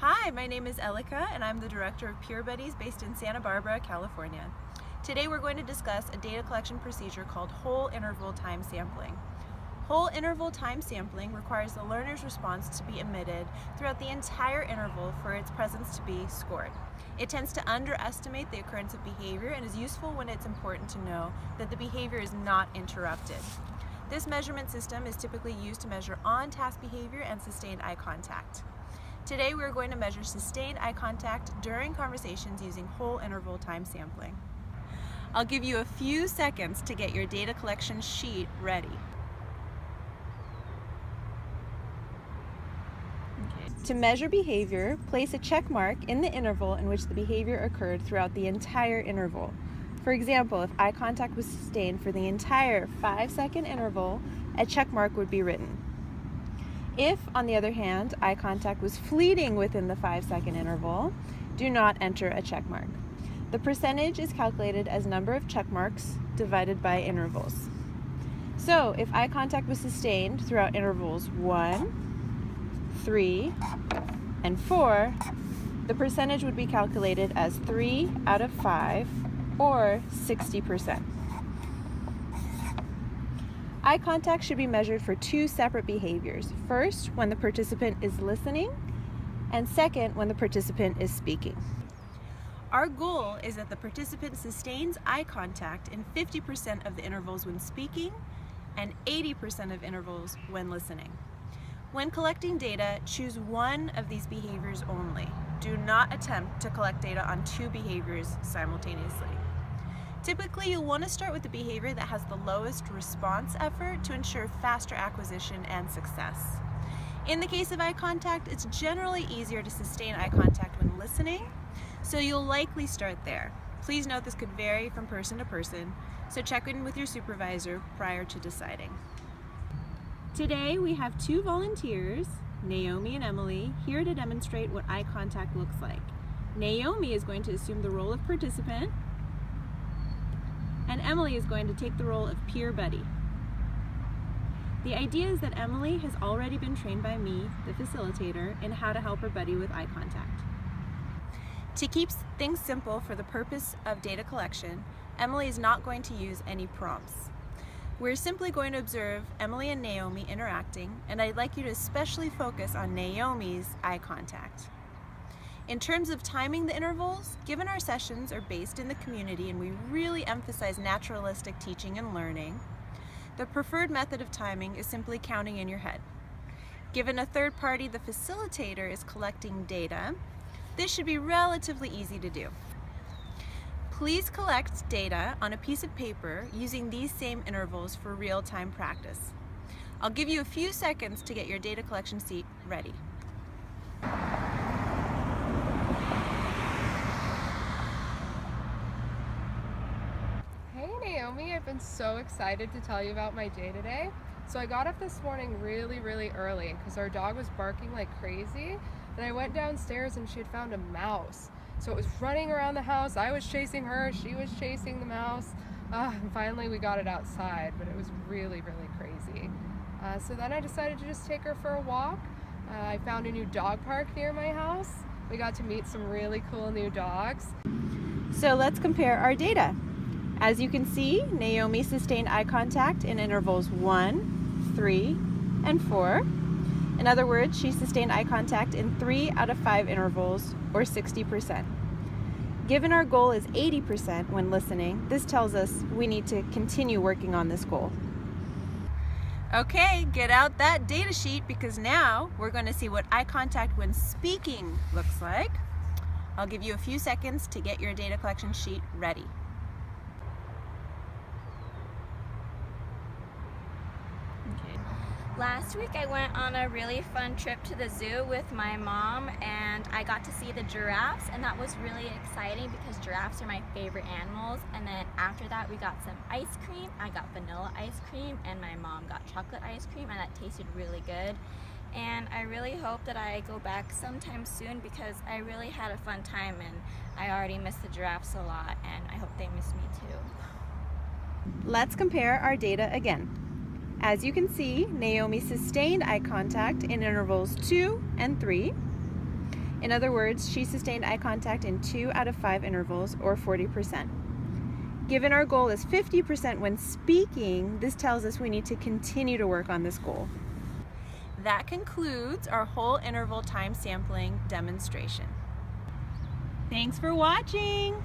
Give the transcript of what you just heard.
Hi, my name is Elika and I'm the director of PeerBuddies based in Santa Barbara, California. Today we're going to discuss a data collection procedure called whole interval time sampling. Whole interval time sampling requires the learner's response to be emitted throughout the entire interval for its presence to be scored. It tends to underestimate the occurrence of behavior and is useful when it's important to know that the behavior is not interrupted. This measurement system is typically used to measure on-task behavior and sustained eye contact. Today we're going to measure sustained eye contact during conversations using whole interval time sampling. I'll give you a few seconds to get your data collection sheet ready. To measure behavior, place a check mark in the interval in which the behavior occurred throughout the entire interval. For example, if eye contact was sustained for the entire 5-second interval, a check mark would be written. If, on the other hand, eye contact was fleeting within the 5-second interval, do not enter a check mark. The percentage is calculated as number of check marks divided by intervals. So, if eye contact was sustained throughout intervals 1, 3, and 4, the percentage would be calculated as 3 out of 5, or 60%. Eye contact should be measured for two separate behaviors. First, when the participant is listening, and second, when the participant is speaking. Our goal is that the participant sustains eye contact in 50% of the intervals when speaking and 80% of intervals when listening. When collecting data, choose one of these behaviors only. Do not attempt to collect data on two behaviors simultaneously. Typically, you'll want to start with the behavior that has the lowest response effort to ensure faster acquisition and success. In the case of eye contact, it's generally easier to sustain eye contact when listening, so you'll likely start there. Please note this could vary from person to person, so check in with your supervisor prior to deciding. Today, we have two volunteers, Naomi and Emily, here to demonstrate what eye contact looks like. Naomi is going to assume the role of participant, and Emily is going to take the role of peer buddy. The idea is that Emily has already been trained by me, the facilitator, in how to help her buddy with eye contact. To keep things simple for the purpose of data collection, Emily is not going to use any prompts. We're simply going to observe Emily and Naomi interacting, and I'd like you to especially focus on Naomi's eye contact. In terms of timing the intervals, given our sessions are based in the community and we really emphasize naturalistic teaching and learning, the preferred method of timing is simply counting in your head. Given a third party, the facilitator, is collecting data, this should be relatively easy to do. Please collect data on a piece of paper using these same intervals for real-time practice. I'll give you a few seconds to get your data collection sheet ready. Naomi, I've been so excited to tell you about my day today. So I got up this morning really early because our dog was barking like crazy, and I went downstairs and she had found a mouse. So it was running around the house. I was chasing her, she was chasing the mouse, and finally we got it outside, but it was really crazy. So then I decided to just take her for a walk. I found a new dog park near my house. We got to meet some really cool new dogs. So let's compare our data. As you can see, Naomi sustained eye contact in intervals 1, 3, and 4. In other words, she sustained eye contact in 3 out of 5 intervals, or 60%. Given our goal is 80% when listening, this tells us we need to continue working on this goal. Okay, get out that data sheet because now we're going to see what eye contact when speaking looks like. I'll give you a few seconds to get your data collection sheet ready. Last week I went on a really fun trip to the zoo with my mom and I got to see the giraffes, and that was really exciting because giraffes are my favorite animals. And then after that we got some ice cream. I got vanilla ice cream and my mom got chocolate ice cream, and that tasted really good. And I really hope that I go back sometime soon because I really had a fun time and I already miss the giraffes a lot, and I hope they miss me too. Let's compare our data again. As you can see, Naomi sustained eye contact in intervals 2 and 3. In other words, she sustained eye contact in 2 out of 5 intervals, or 40%. Given our goal is 50% when speaking, this tells us we need to continue to work on this goal. That concludes our whole interval time sampling demonstration. Thanks for watching!